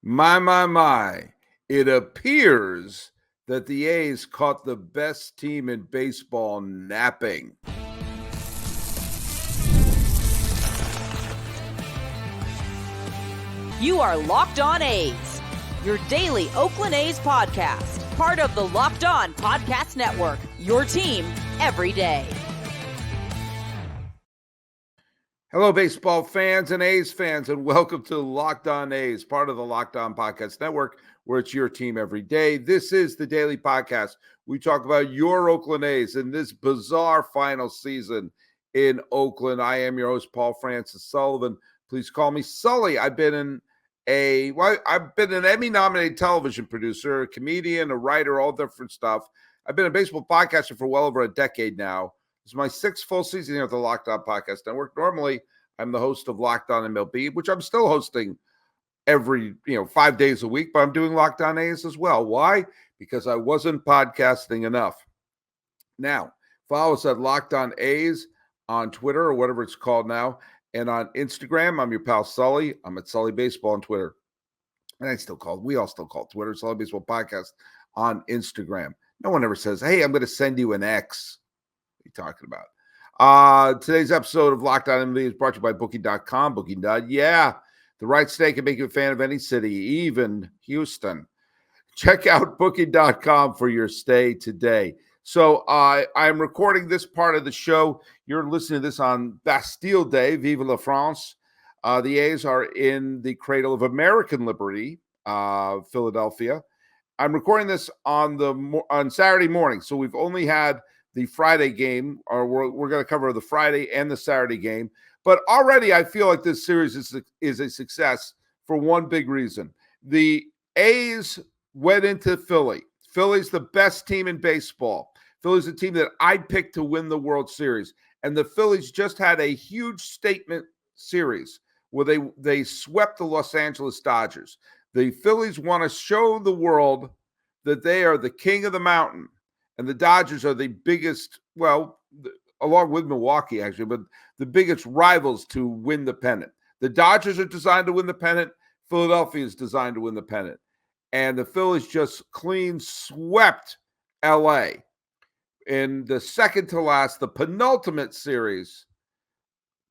My. It appears that the A's caught the best team in baseball napping. You are Locked On A's, your daily Oakland A's podcast, part of the Locked On Podcast Network, your team every day. Hello, baseball fans and A's fans, and welcome to Locked On A's, part of the Locked On Podcast Network, where it's your team every day. This is the daily podcast. We talk about your Oakland A's in this bizarre final season in Oakland. I am your host, Paul Francis Sullivan. Please call me Sully. I've been an Emmy-nominated television producer, a comedian, a writer, all different stuff. I've been a baseball podcaster for well over a decade now. This is my sixth full season here at the Locked On Podcast Network. Normally, I'm the host of Locked On MLB, which I'm still hosting every 5 days a week, but I'm doing Locked On A's as well. Why? Because I wasn't podcasting enough. Now, follow us at Locked On A's on Twitter or whatever it's called now. And on Instagram, I'm your pal Sully. I'm at Sully Baseball on Twitter. And we all still call Twitter Sully Baseball Podcast on Instagram. No one ever says, hey, I'm going to send you an X. What are you talking about? Today's episode of Locked On MLB is brought to you by Booking.com. Booking. Yeah, the right stay can make you a fan of any city, even Houston. Check out Booking.com for your stay today. So I'm recording this part of the show. You're listening to this on Bastille Day, Vive la France. The A's are in the cradle of American liberty, Philadelphia. I'm recording this on Saturday morning, so we've only had the Friday game, or we're going to cover the Friday and the Saturday game. But already I feel like this series is a success for one big reason. The A's went into Philly. Philly's the best team in baseball. Philly's a team that I picked to win the World Series. And the Phillies just had a huge statement series where they swept the Los Angeles Dodgers. The Phillies want to show the world that they are the king of the mountain. And the Dodgers are the biggest, along with Milwaukee, actually, but the biggest rivals to win the pennant. The Dodgers are designed to win the pennant. Philadelphia is designed to win the pennant. And the Phillies just clean swept L.A. in the second to last, the penultimate series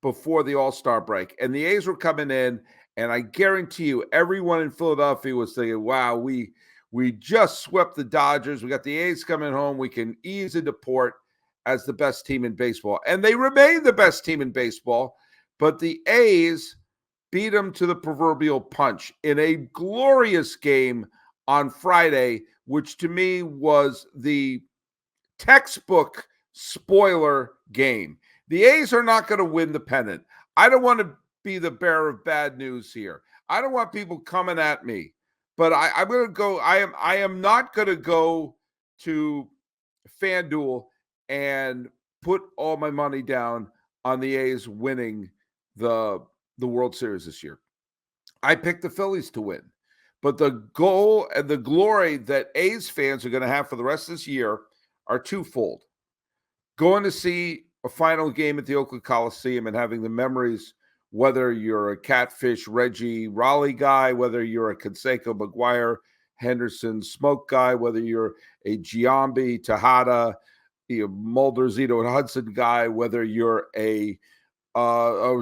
before the All-Star break. And the A's were coming in, and I guarantee you, everyone in Philadelphia was thinking, wow, we just swept the Dodgers. We got the A's coming home. We can ease into port as the best team in baseball. And they remain the best team in baseball, but the A's beat them to the proverbial punch in a glorious game on Friday, which to me was the textbook spoiler game. The A's are not going to win the pennant. I don't want to be the bearer of bad news here. I don't want people coming at me. But I'm going to go. I am not going to go to FanDuel and put all my money down on the A's winning the World Series this year. I picked the Phillies to win. But the goal and the glory that A's fans are going to have for the rest of this year are twofold. Going to see a final game at the Oakland Coliseum and having the memories, whether you're a Catfish Reggie Raleigh guy, whether you're a Canseco McGuire Henderson Smoke guy, whether you're a Giambi Tejada, Mulder Zito and Hudson guy, whether you're a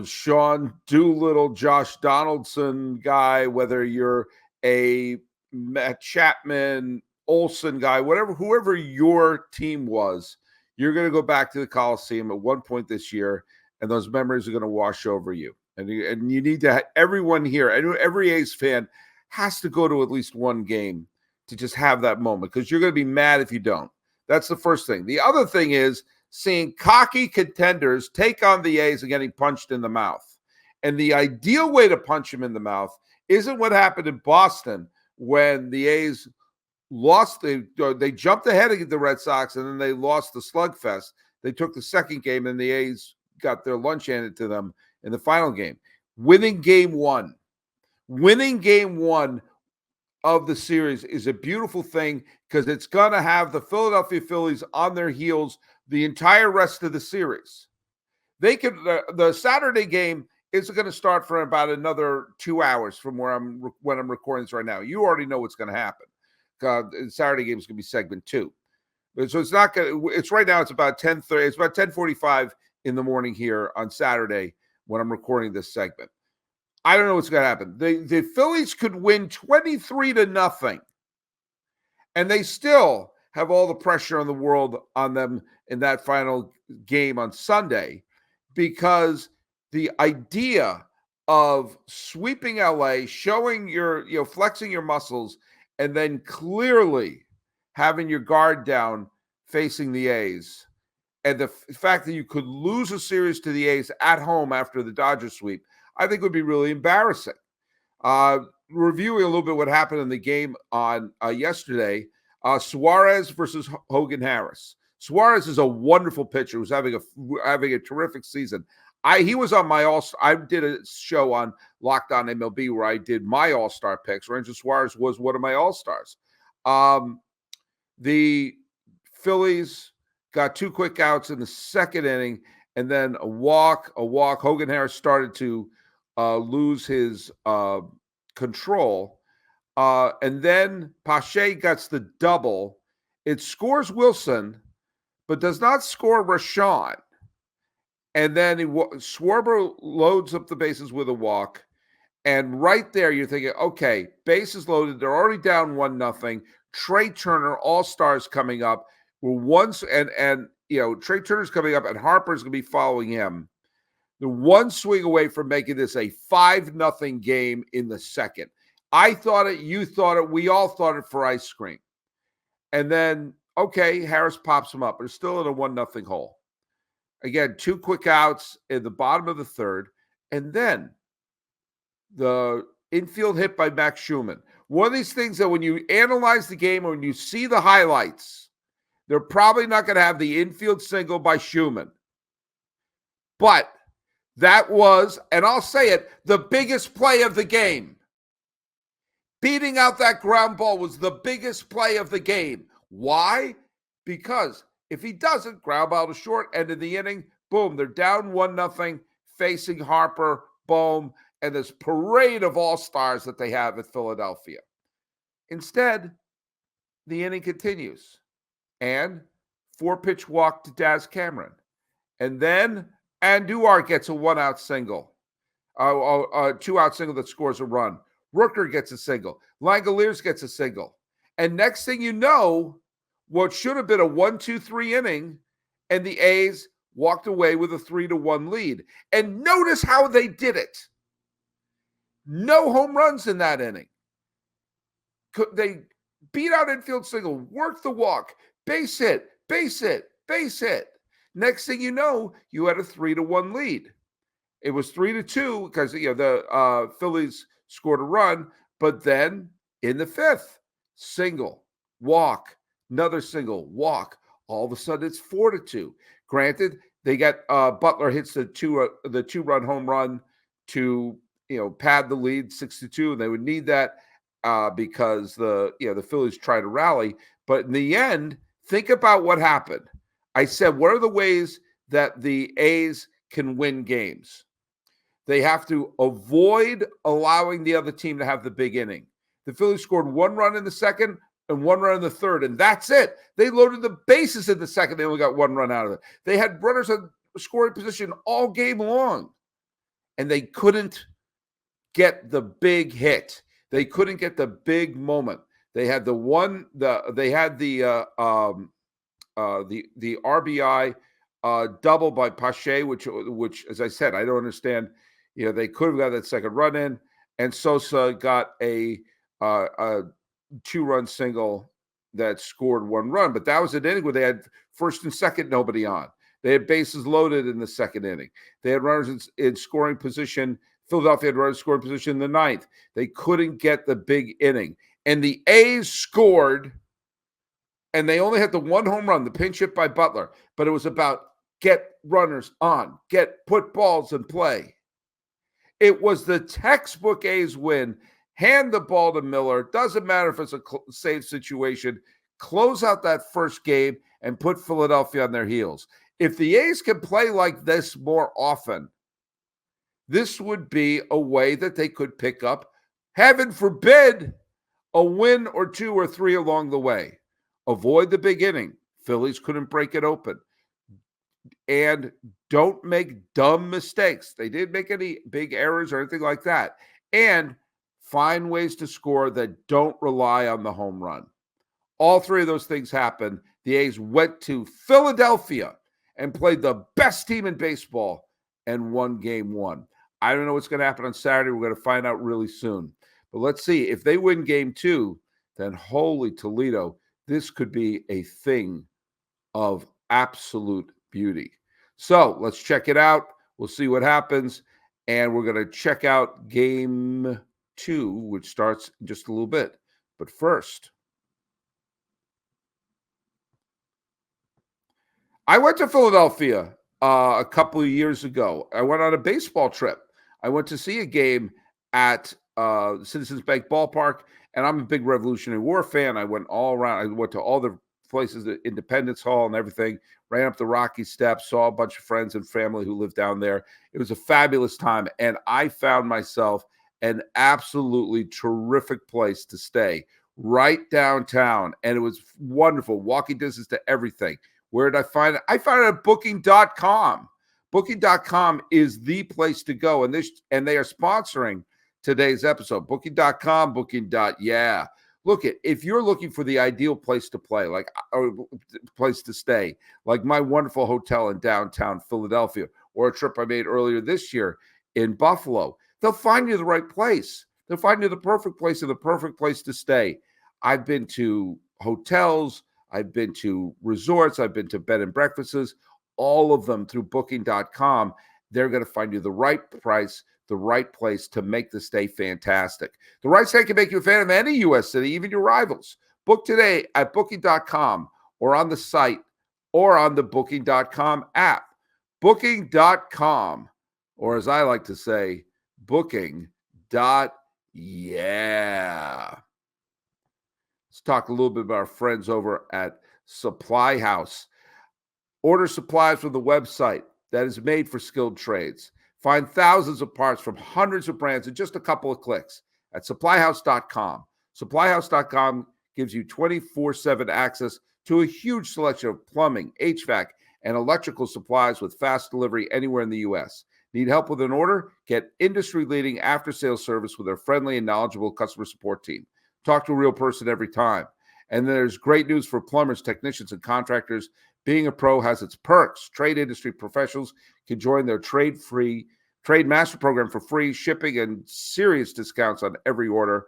Sean Doolittle Josh Donaldson guy, whether you're a Matt Chapman Olsen guy, whoever your team was, you're going to go back to the Coliseum at one point this year, and those memories are going to wash over you. And you need to, everyone here, every A's fan has to go to at least one game to just have that moment, because you're going to be mad if you don't. That's the first thing. The other thing is seeing cocky contenders take on the A's and getting punched in the mouth. And the ideal way to punch them in the mouth isn't what happened in Boston when the A's lost. They jumped ahead of the Red Sox, and then they lost the slugfest. They took the second game, and the A's got their lunch handed to them in the final game. Winning game one of the series is a beautiful thing, because it's going to have the Philadelphia Phillies on their heels the entire rest of the series. They could, the Saturday game isn't going to start for about another 2 hours from when I'm recording this right now. You already know what's going to happen. Saturday game is going to be segment 2. So it's not going to, it's right now, it's about 10:30, it's about 10:45 in the morning here on Saturday when I'm recording this segment. I don't know what's going to happen. The Phillies could win 23-0, and they still have all the pressure in the world on them in that final game on Sunday, because the idea of sweeping LA, showing flexing your muscles, and then clearly having your guard down facing the A's, and the fact that you could lose a series to the A's at home after the Dodgers sweep, I think would be really embarrassing. Reviewing a little bit what happened in the game on yesterday, Suarez versus Hogan Harris. Suarez is a wonderful pitcher who's having a terrific season. He was on my All-Star. I did a show on Locked On MLB where I did my All-Star picks. Ranger Suarez was one of my All-Stars. The Phillies got 2 quick outs in the second inning, and then a walk. Hogan Harris started to lose his control. And then Pache gets the double. It scores Wilson, but does not score Rashawn. And then Schwarber loads up the bases with a walk. And right there, you're thinking, okay, bases loaded. They're already down 1-0. Trey Turner, All-Stars coming up. Trey Turner's coming up, and Harper's going to be following him. The one swing away from making this a 5-0 game in the second. I thought it, you thought it, we all thought it for ice cream. And then, okay, Harris pops him up, but it's still in a 1-0 hole. Again, 2 quick outs in the bottom of the third. And then the infield hit by Max Schumann. One of these things that when you analyze the game or when you see the highlights, they're probably not going to have the infield single by Schumann. But that was, and I'll say it, the biggest play of the game. Beating out that ground ball was the biggest play of the game. Why? Because if he doesn't, ground ball to short, end of the inning, boom, they're down 1-0, facing Harper, boom, and this parade of all-stars that they have at Philadelphia. Instead, the inning continues. And 4-pitch walk to Daz Cameron. And then Andujar gets a 1-out single. A 2-out single that scores a run. Rooker gets a single. Langoliers gets a single. And next thing you know, what should have been a 1-2-3 inning, and the A's walked away with a 3-1 lead. And notice how they did it. No home runs in that inning. They beat out infield single, worked the walk, base hit, base hit, base hit. Next thing you know, you had a 3-1 lead. It was 3-2 because the Phillies scored a run, but then in the 5th, single, walk, another single, walk. All of a sudden, it's 4-2. Granted, they got Butler hits the 2-run home run to pad the lead 6-2, and they would need that because the Phillies try to rally. But in the end, think about what happened. I said, what are the ways that the A's can win games? They have to avoid allowing the other team to have the big inning. The Phillies scored 1 run in the second and 1 run in the third, and that's it. They loaded the bases in the second. They only got 1 run out of it. They had runners in scoring position all game long, and they couldn't get the big hit. They couldn't get the big moment. They had the RBI double by Pache, which, as I said, I don't understand. They could have got that second run in, and Sosa got a 2-run single that scored 1 run. But that was an inning where they had first and second, nobody on. They had bases loaded in the second inning. They had runners in scoring position. Philadelphia had runners in scoring position in the 9th. They couldn't get the big inning. And the A's scored, and they only had the 1 home run, the pinch hit by Butler. But it was about get runners on, put balls in play. It was the textbook A's win. Hand the ball to Miller. Doesn't matter if it's a safe situation. Close out that first game and put Philadelphia on their heels. If the A's can play like this more often, this would be a way that they could pick up, heaven forbid, a win or 2 or 3 along the way. Avoid the big inning. Phillies couldn't break it open. And don't make dumb mistakes. They didn't make any big errors or anything like that. And find ways to score that don't rely on the home run. All 3 of those things happened. The A's went to Philadelphia and played the best team in baseball and won game 1. I don't know what's going to happen on Saturday. We're going to find out really soon. But let's see. If they win game 2, then holy Toledo, this could be a thing of absolute beauty. So let's check it out. We'll see what happens. And we're going to check out game 2, which starts in just a little bit. But first, I went to Philadelphia a couple of years ago. I went on a baseball trip. I went to see a game at Citizens Bank Ballpark, and I'm a big Revolutionary War fan. I went all around. I went to all the places, the Independence Hall and everything, ran up the Rocky Steps, saw a bunch of friends and family who lived down there. It was a fabulous time, and I found myself an absolutely terrific place to stay right downtown, and it was wonderful, walking distance to everything. Where did I find it? I found it at Booking.com. Booking.com is the place to go, and they are sponsoring today's episode. Booking.com, Booking.yeah. Look, if you're looking for the ideal place to play, or place to stay, like my wonderful hotel in downtown Philadelphia, or a trip I made earlier this year in Buffalo, they'll find you the right place. They'll find you the perfect place and the perfect place to stay. I've been to hotels, I've been to resorts, I've been to bed and breakfasts, all of them through Booking.com. They're going to find you the right price, the right place to make the stay fantastic. The right stay can make you a fan of any U.S. city, even your rivals. Book today at Booking.com or on the site or on the Booking.com app. Booking.com, or as I like to say, Booking.yeah. Let's talk a little bit about our friends over at SupplyHouse. Order supplies from the website that is made for skilled trades. Find thousands of parts from hundreds of brands in just a couple of clicks at SupplyHouse.com. SupplyHouse.com gives you 24/7 access to a huge selection of plumbing, HVAC, and electrical supplies with fast delivery anywhere in the U.S. Need help with an order? Get industry-leading after-sales service with their friendly and knowledgeable customer support team. Talk to a real person every time. And there's great news for plumbers, technicians, and contractors. Being a pro has its perks. Trade industry professionals can join their trade master program for free shipping and serious discounts on every order.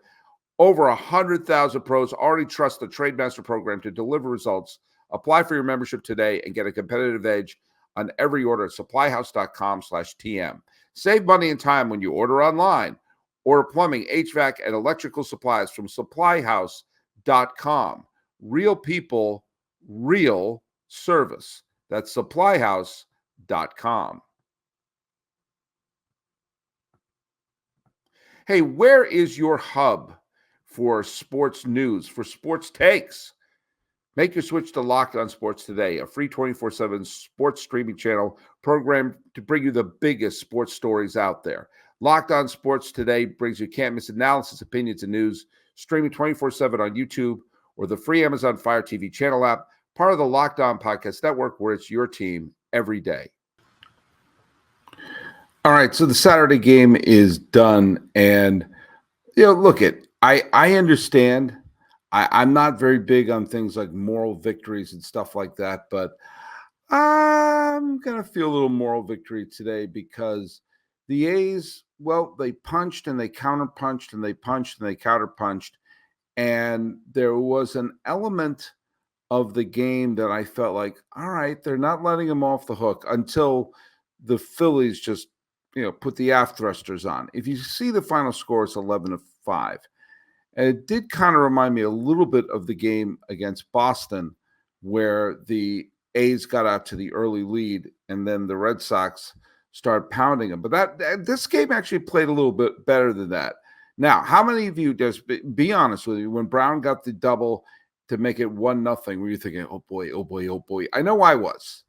Over 100,000 pros already trust the Trade Master program to deliver results. Apply for your membership today and get a competitive edge on every order at supplyhouse.com/TM. Save money and time when you order online. Order plumbing, HVAC, and electrical supplies from supplyhouse.com. Real people, real service. That's supplyhouse.com. Hey, where is your hub for sports news, for sports takes? Make your switch to Locked On Sports today, a free 24/7 sports streaming channel programmed to bring you the biggest sports stories out there. Locked On Sports today brings you can't-miss analysis, opinions, and news, streaming 24/7 on YouTube or the free Amazon Fire TV channel app, part of the Locked On Podcast Network, where it's your team every day. All right, so the Saturday game is done, and look, I understand. I'm not very big on things like moral victories and stuff like that, but I'm gonna feel a little moral victory today because the A's, well, they punched and they counterpunched and they punched and they counterpunched, and there was an element of the game that I felt like, all right, they're not letting them off the hook until the Phillies just put the aft thrusters on. If you see the final score, it's 11-5. And it did kind of remind me a little bit of the game against Boston, where the A's got out to the early lead and then the Red Sox started pounding them. But this game actually played a little bit better than that. Now, how many of you, just be honest with you, when Brown got the double to make it 1-0, were you thinking, oh boy, oh boy, oh boy? I know I was.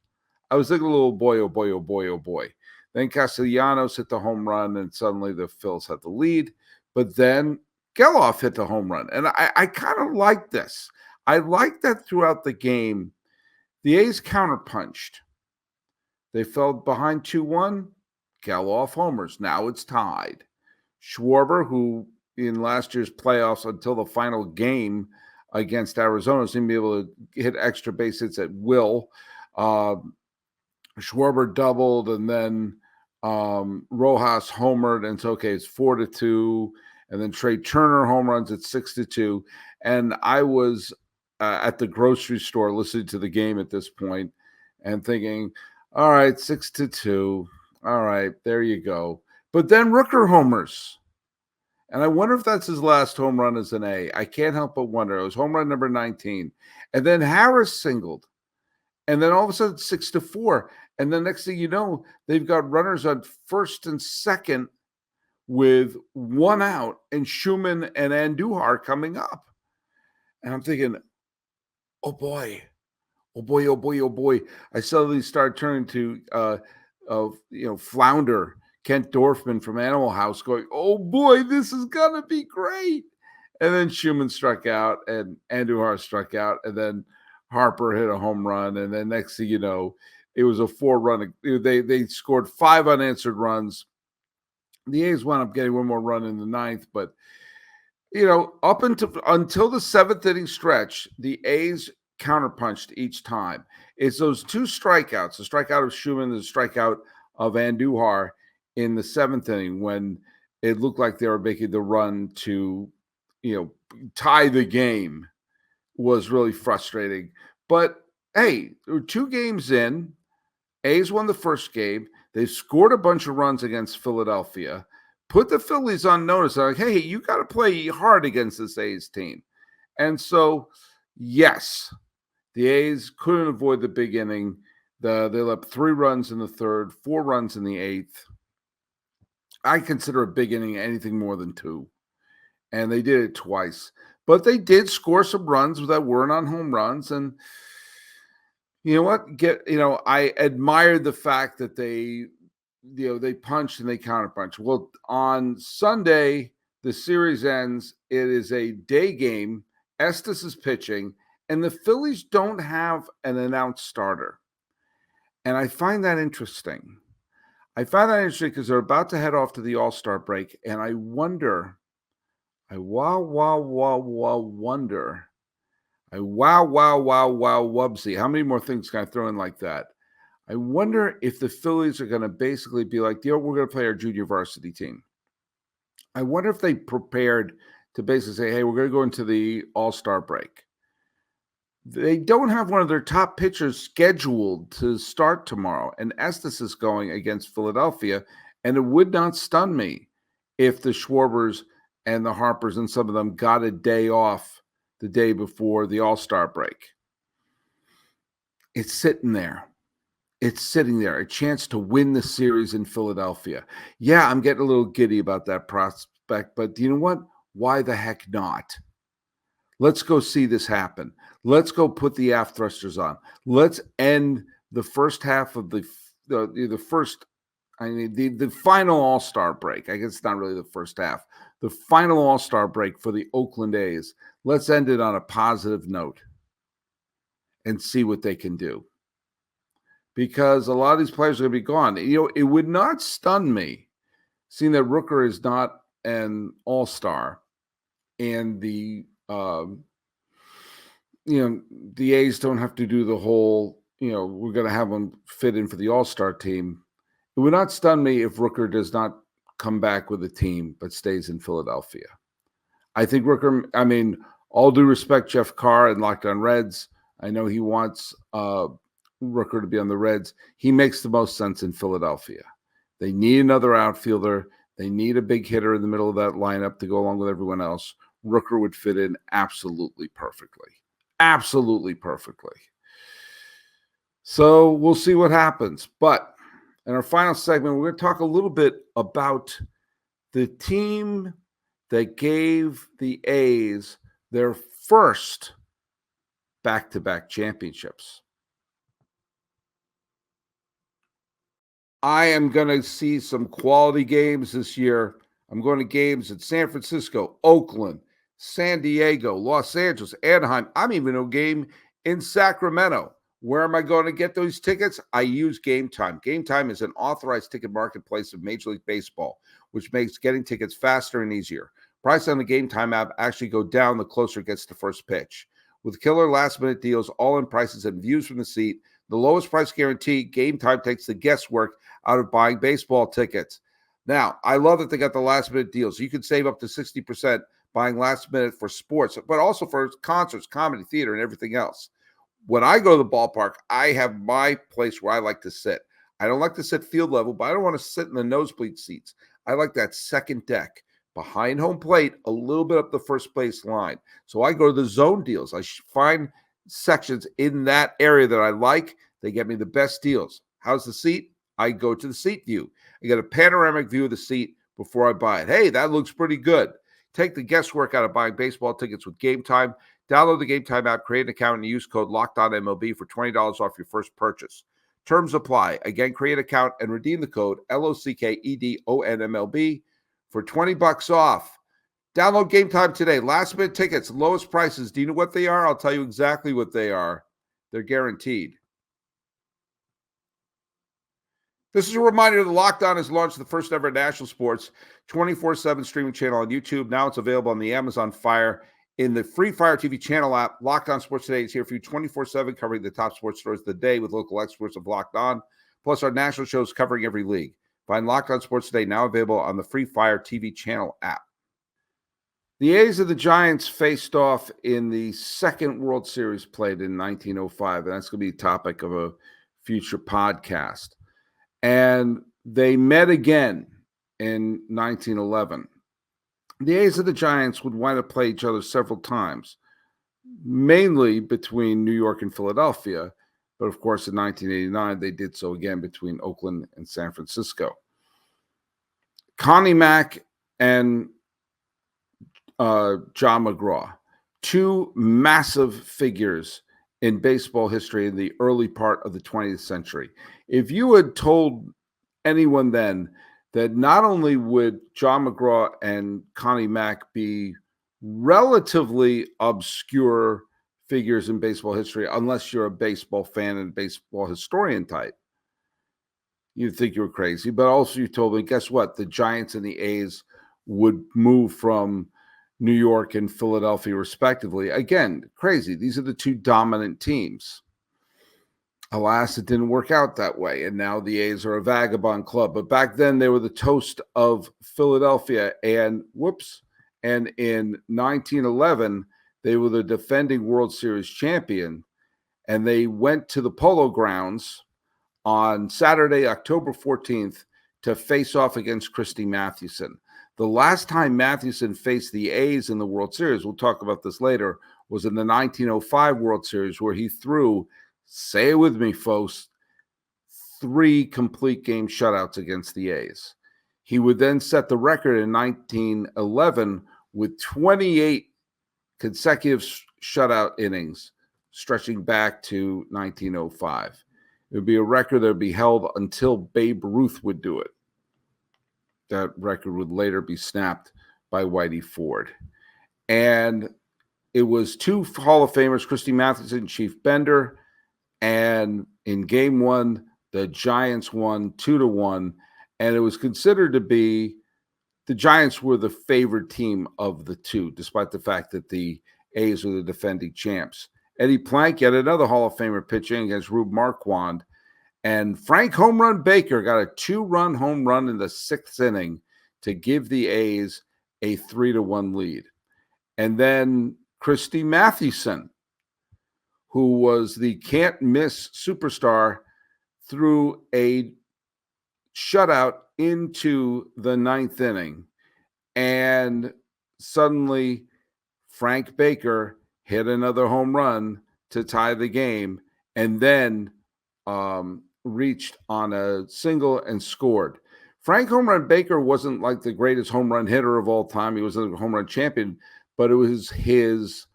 I was thinking a little boy, oh boy, oh boy, oh boy. Then Castellanos hit the home run, and suddenly the Phils had the lead. But then Geloff hit the home run. And I kind of like this. I like that throughout the game, the A's counterpunched. They fell behind 2-1. Geloff homers. Now it's tied. Schwarber, who in last year's playoffs until the final game against Arizona seemed to be able to hit extra base hits at will. Schwarber doubled, and then Rojas homered, and it's 4-2. And then Trey Turner home runs at 6-2. And I was at the grocery store listening to the game at this point and thinking, all right, 6-2. All right, there you go. But then Rooker homers. And I wonder if that's his last home run as an A. I can't help but wonder. It was home run number 19. And then Harris singled. And then all of a sudden, 6-4. And then next thing you know, they've got runners on first and second with one out, and Schumann and Andujar coming up. And I'm thinking, oh boy, oh boy, oh boy, oh boy. I suddenly start turning to Flounder, Kent Dorfman from Animal House, going, oh boy, this is gonna be great. And then Schumann struck out, and Andujar struck out, and then Harper hit a home run, and then next thing you know, it was a 4-run. They scored 5 unanswered runs. The A's wound up getting one more run in the 9th, but up until the 7th inning stretch, the A's counterpunched each time. It's those 2 strikeouts, the strikeout of Schumann, the strikeout of Andujar in the 7th inning, when it looked like they were making the run to, tie the game, was really frustrating. But hey, there were 2 games in. A's won the first game. They scored a bunch of runs against Philadelphia, put the Phillies on notice. They're like, hey, you got to play hard against this A's team. And so, yes, the A's couldn't avoid the big inning. They let up 3 runs in the 3rd, 4 runs in the 8th. I consider a big inning anything more than 2. And they did it twice. But they did score some runs that weren't on home runs. And you know what? I admired the fact that they punched and they counterpunched. Well, on Sunday, the series ends. It is a day game. Estes is pitching, and the Phillies don't have an announced starter. And I find that interesting. Because they're about to head off to the All-Star break, and I wonder, wonder. Wubsy. How many more things can I throw in like that? I wonder if the Phillies are going to basically be like, we're going to play our junior varsity team. I wonder if they prepared to basically say, hey, we're going to go into the All-Star break. They don't have one of their top pitchers scheduled to start tomorrow, and Estes is going against Philadelphia, and it would not stun me if the Schwarbers and the Harpers and some of them got a day off the day before the All-Star break. It's sitting there. It's sitting there, a chance to win the series in Philadelphia. Yeah, I'm getting a little giddy about that prospect, but you know what? Why the heck not? Let's go see this happen. Let's go put the aft thrusters on. Let's end the first half of the final All-Star break. I guess it's not really the first half. The final All-Star break for the Oakland A's. Let's end it on a positive note and see what they can do. Because a lot of these players are going to be gone. It would not stun me, seeing that Rooker is not an All-Star, and the A's don't have to do the whole, we're going to have them fit in for the All-Star team. It would not stun me if Rooker does not come back with a team but stays in Philadelphia. I think Rooker, all due respect, Jeff Carr and Locked On Reds, I know he wants Rooker to be on the Reds. He makes the most sense in Philadelphia. They need another outfielder. They need a big hitter in the middle of that lineup to go along with everyone else. Rooker would fit in absolutely perfectly. Absolutely perfectly. So we'll see what happens. But in our final segment, we're going to talk a little bit about the team that gave the A's their first back-to-back championships. I am going to see some quality games this year. I'm going to games in San Francisco, Oakland, San Diego, Los Angeles, Anaheim. I'm even a game in Sacramento. Where am I going to get those tickets? I use Game Time. Game Time is an authorized ticket marketplace of Major League Baseball, which makes getting tickets faster and easier. Prices on the Game Time app actually go down the closer it gets to first pitch. With killer last-minute deals, all-in prices, and views from the seat, the lowest price guarantee, Game Time takes the guesswork out of buying baseball tickets. Now, I love that they got the last-minute deals. You can save up to 60% buying last minute for sports, but also for concerts, comedy, theater, and everything else. When I go to the ballpark, I have my place where I like to sit. I don't like to sit field level, but I don't want to sit in the nosebleed seats. I like that second deck behind home plate, a little bit up the first base line. So I go to the zone deals. I find sections in that area that I like. They get me the best deals. How's the seat? I go to the seat view. I get a panoramic view of the seat before I buy it. Hey, that looks pretty good. Take the guesswork out of buying baseball tickets with Game Time. Download the Game Time app, create an account, and use code LOCKEDONMLB for $20 off your first purchase. Terms apply. Again, create an account and redeem the code LOCKEDONMLB for $20 off. Download Game Time today. Last minute tickets, lowest prices. Do you know what they are? I'll tell you exactly what they are. They're guaranteed. This is a reminder that Locked On has launched the first ever national sports 24/7 streaming channel on YouTube. Now it's available on the Amazon Fire in the free Fire TV channel app. Locked On Sports Today is here for you 24/7, covering the top sports stories of the day with local experts of Locked On, plus our national shows covering every league. Find Locked On Sports Today now available on the free Fire TV channel app. The A's and the Giants faced off in the second World Series played in 1905, and that's going to be the topic of a future podcast. And they met again in 1911. The A's and the Giants would wind up play each other several times, mainly between New York and Philadelphia. But of course, in 1989, they did so again between Oakland and San Francisco. Connie Mack and John McGraw, two massive figures in baseball history in the early part of the 20th century. If you had told anyone then that not only would John McGraw and Connie Mack be relatively obscure figures in baseball history, unless you're a baseball fan and baseball historian type, you'd think you were crazy. But also you told me, guess what? The Giants and the A's would move from New York and Philadelphia, respectively. Again, crazy. These are the two dominant teams. Alas, it didn't work out that way, and now the A's are a vagabond club. But back then, they were the toast of Philadelphia, and in 1911, they were the defending World Series champion, and they went to the Polo Grounds on Saturday, October 14th, to face off against Christy Mathewson. The last time Mathewson faced the A's in the World Series, we'll talk about this later, was in the 1905 World Series, where he threw, say it with me, folks, 3 complete game shutouts against the A's. He would then set the record in 1911 with 28 consecutive shutout innings, stretching back to 1905. It would be a record that would be held until Babe Ruth would do it. That record would later be snapped by Whitey Ford. And it was 2 Hall of Famers, Christy Mathewson and Chief Bender. And in game 1, the Giants won 2-1. And it was considered to be the Giants were the favored team of the two, despite the fact that the A's were the defending champs. Eddie Plank, yet another Hall of Famer, pitching against Rube Marquand. And Frank Home Run Baker got a 2-run home run in the 6th inning to give the A's a 3-1 lead. And then Christy Mathewson, who was the can't-miss superstar, threw a shutout into the 9th inning. And suddenly, Frank Baker hit another home run to tie the game, and then reached on a single and scored. Frank Home Run Baker wasn't like the greatest home run hitter of all time. He was a home run champion, but it was his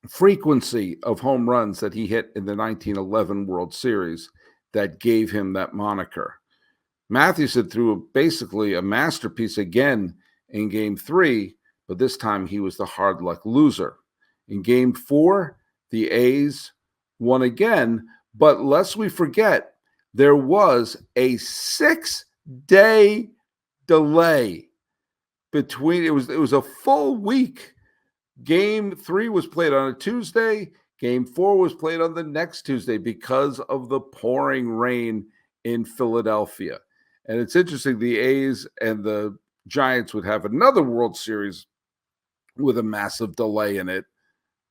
frequency of home runs that he hit in the 1911 World Series that gave him that moniker. Mathewson threw basically a masterpiece again in Game 3, but this time he was the hard luck loser. In Game 4, the A's won again, but lest we forget, there was a 6-day delay between. It was a full week. Game 3 was played on a Tuesday. Game 4 was played on the next Tuesday because of the pouring rain in Philadelphia. And it's interesting, the A's and the Giants would have another World Series with a massive delay in it.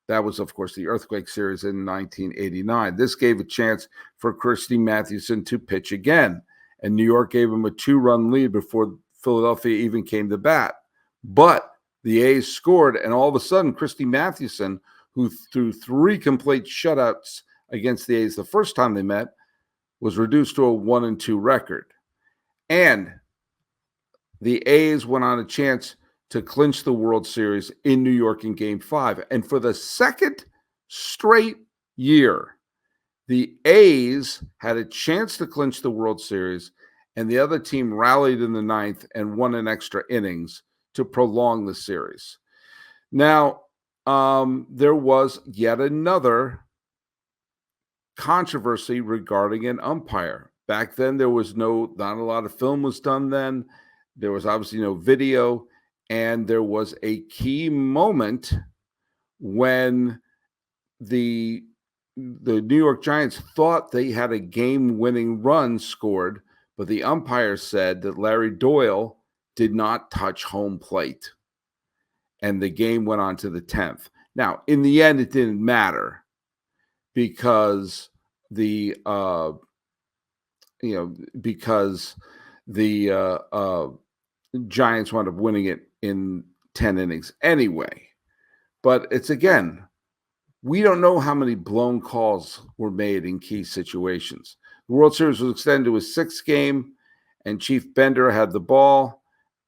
That was, of course, the Earthquake Series in 1989. This gave a chance for Christy Mathewson to pitch again. And New York gave him a 2-run lead before Philadelphia even came to bat. But the A's scored, and all of a sudden, Christy Mathewson, who threw 3 complete shutouts against the A's the first time they met, was reduced to a 1-2 record. And the A's went on a chance to clinch the World Series in New York in Game 5. And for the second straight year, the A's had a chance to clinch the World Series, and the other team rallied in the 9th and won in extra innings to prolong the series. Now, there was yet another controversy regarding an umpire. Back then, there was not a lot of film was done then. There was obviously no video, and there was a key moment when the New York Giants thought they had a game-winning run scored, but the umpire said that Larry Doyle did not touch home plate, and the game went on to the 10th. Now, in the end, it didn't matter because the Giants wound up winning it in 10 innings anyway. But it's, again, we don't know how many blown calls were made in key situations. The World Series was extended to a 6th game, and Chief Bender had the ball,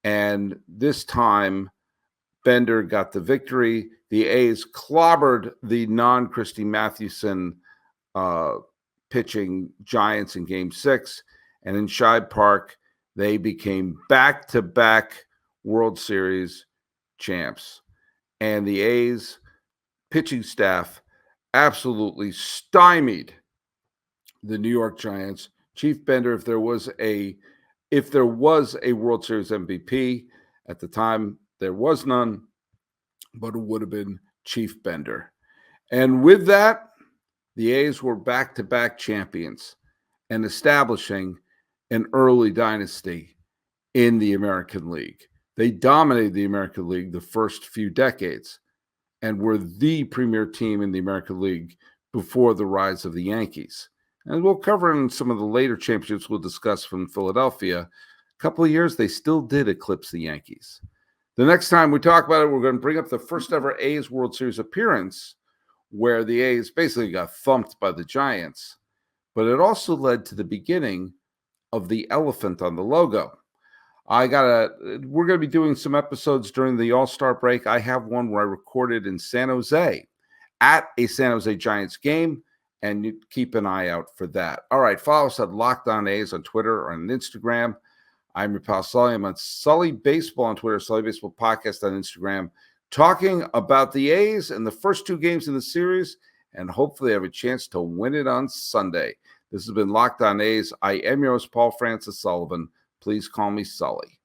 and this time Bender got the victory. The A's clobbered the non-Christy Mathewson pitching Giants in Game 6, and in Shibe Park, they became back-to-back World Series champs. And the A's pitching staff absolutely stymied the New York Giants. Chief Bender, if there was a World Series MVP at the time, there was none, but it would have been Chief Bender. And with that, the A's were back-to-back champions and establishing an early dynasty in the American League. They dominated the American League the first few decades and were the premier team in the American League before the rise of the Yankees. And we'll cover in some of the later championships we'll discuss from Philadelphia. A couple of years, they still did eclipse the Yankees. The next time we talk about it, we're going to bring up the first ever A's World Series appearance, where the A's basically got thumped by the Giants. But it also led to the beginning of the elephant on the logo. We're going to be doing some episodes during the All-Star break. I have one where I recorded in San Jose at a San Jose Giants game, and you keep an eye out for that. All right, follow us at Locked On A's on Twitter or on Instagram. I'm your pal Sully. I'm on Sully Baseball on Twitter, Sully Baseball Podcast on Instagram, talking about the A's and the first 2 games in the series, and hopefully have a chance to win it on Sunday. This has been Locked On A's. I am your host, Paul Francis Sullivan. Please call me Sully.